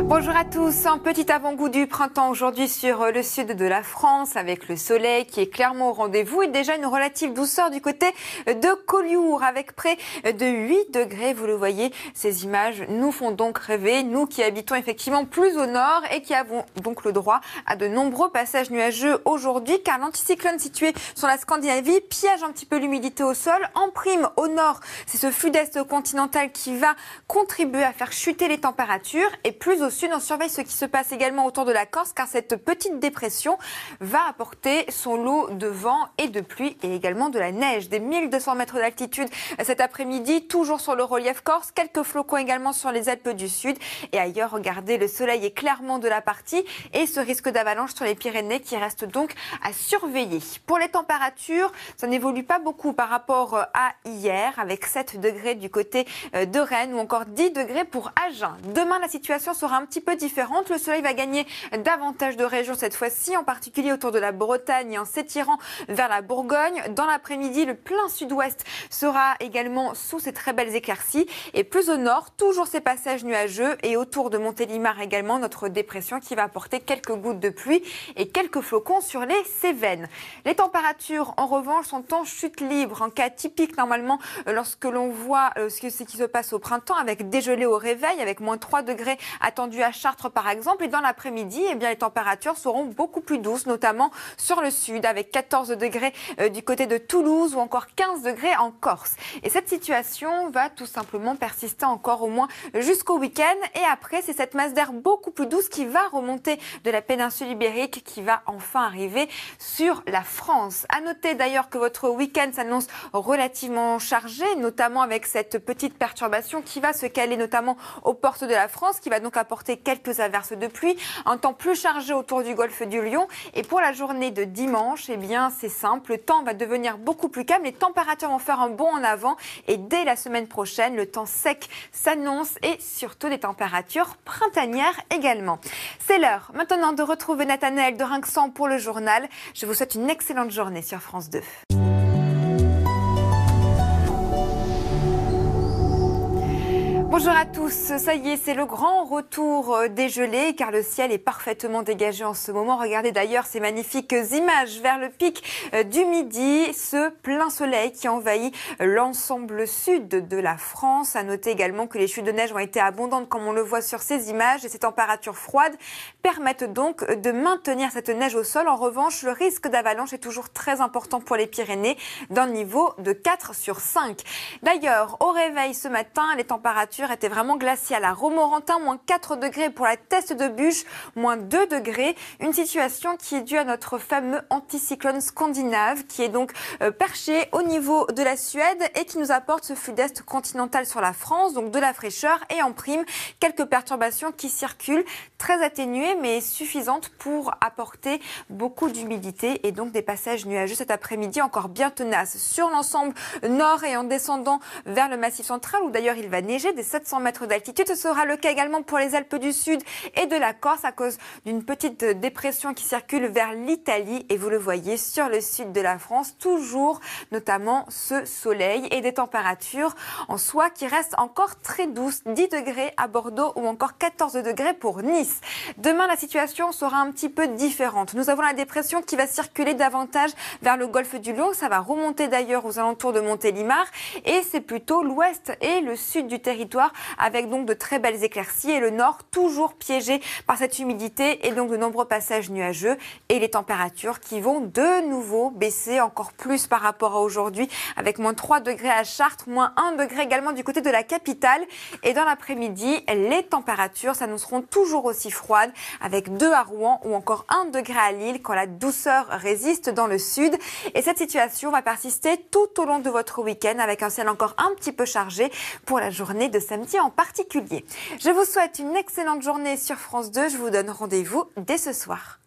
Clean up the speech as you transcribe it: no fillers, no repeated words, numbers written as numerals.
Bonjour à tous, un petit avant-goût du printemps aujourd'hui sur le sud de la France avec le soleil qui est clairement au rendez-vous et déjà une relative douceur du côté de Collioure avec près de 8 degrés. Vous le voyez, ces images nous font donc rêver, nous qui habitons effectivement plus au nord et qui avons donc le droit à de nombreux passages nuageux aujourd'hui car l'anticyclone situé sur la Scandinavie piège un petit peu l'humidité au sol. En prime au nord, c'est ce flux d'est continental qui va contribuer à faire chuter les températures et plus au sud, on surveille ce qui se passe également autour de la Corse car cette petite dépression va apporter son lot de vent et de pluie et également de la neige. Des 1200 mètres d'altitude cet après-midi, toujours sur le relief corse, quelques flocons également sur les Alpes du Sud et ailleurs, regardez, le soleil est clairement de la partie et ce risque d'avalanche sur les Pyrénées qui reste donc à surveiller. Pour les températures, ça n'évolue pas beaucoup par rapport à hier avec 7 degrés du côté de Rennes ou encore 10 degrés pour Agen. Demain, la situation sera un petit peu différente. Le soleil va gagner davantage de régions cette fois-ci, en particulier autour de la Bretagne et en s'étirant vers la Bourgogne. Dans l'après-midi, le plein sud-ouest sera également sous ces très belles éclaircies. Et plus au nord, toujours ces passages nuageux et autour de Montélimar également, notre dépression qui va apporter quelques gouttes de pluie et quelques flocons sur les Cévennes. Les températures, en revanche, sont en chute libre. Un cas typique normalement lorsque l'on voit ce qui se passe au printemps avec dégelé au réveil, avec moins 3 degrés attendus à Chartres par exemple. Et dans l'après-midi, eh bien, les températures seront beaucoup plus douces, notamment sur le sud, avec 14 degrés du côté de Toulouse ou encore 15 degrés en Corse. Et cette situation va tout simplement persister encore au moins jusqu'au week-end. Et après, c'est cette masse d'air beaucoup plus douce qui va remonter de la péninsule ibérique qui va enfin arriver sur la France. À noter d'ailleurs que votre week-end s'annonce relativement chargé, notamment avec cette petite perturbation qui va se caler notamment aux portes de la France, qui va donc apporter quelques averses de pluie, un temps plus chargé autour du golfe du Lion. Et pour la journée de dimanche, eh bien, c'est simple, le temps va devenir beaucoup plus calme, les températures vont faire un bond en avant et dès la semaine prochaine, le temps sec s'annonce et surtout des températures printanières également. C'est l'heure maintenant de retrouver Nathanaël de Rinxan pour le journal. Je vous souhaite une excellente journée sur France 2. Bonjour à tous, ça y est, c'est le grand retour des gelées car le ciel est parfaitement dégagé en ce moment. Regardez d'ailleurs ces magnifiques images vers le pic du midi, ce plein soleil qui envahit l'ensemble sud de la France. À noter également que les chutes de neige ont été abondantes comme on le voit sur ces images et ces températures froides permettent donc de maintenir cette neige au sol. En revanche, le risque d'avalanche est toujours très important pour les Pyrénées d'un niveau de 4 sur 5. D'ailleurs, au réveil ce matin, les températures était vraiment glaciale. À Romorantin, moins 4 degrés pour la Teste de Bûche, moins 2 degrés. Une situation qui est due à notre fameux anticyclone scandinave qui est donc perché au niveau de la Suède et qui nous apporte ce flux d'est continental sur la France, donc de la fraîcheur et en prime quelques perturbations qui circulent, très atténuées mais suffisantes pour apporter beaucoup d'humidité et donc des passages nuageux cet après-midi encore bien tenaces sur l'ensemble nord et en descendant vers le Massif central où d'ailleurs il va neiger des 700 mètres d'altitude. Ce sera le cas également pour les Alpes du Sud et de la Corse à cause d'une petite dépression qui circule vers l'Italie. Et vous le voyez sur le sud de la France, toujours notamment ce soleil et des températures en soi qui restent encore très douces. 10 degrés à Bordeaux ou encore 14 degrés pour Nice. Demain, la situation sera un petit peu différente. Nous avons la dépression qui va circuler davantage vers le golfe du Lion. Ça va remonter d'ailleurs aux alentours de Montélimar et c'est plutôt l'ouest et le sud du territoire avec donc de très belles éclaircies et le nord toujours piégé par cette humidité et donc de nombreux passages nuageux et les températures qui vont de nouveau baisser encore plus par rapport à aujourd'hui avec moins 3 degrés à Chartres, moins 1 degré également du côté de la capitale et dans l'après-midi les températures s'annonceront toujours aussi froides avec 2 à Rouen ou encore 1 degré à Lille quand la douceur résiste dans le sud et cette situation va persister tout au long de votre week-end avec un ciel encore un petit peu chargé pour la journée de samedi en particulier. Je vous souhaite une excellente journée sur France 2. Je vous donne rendez-vous dès ce soir.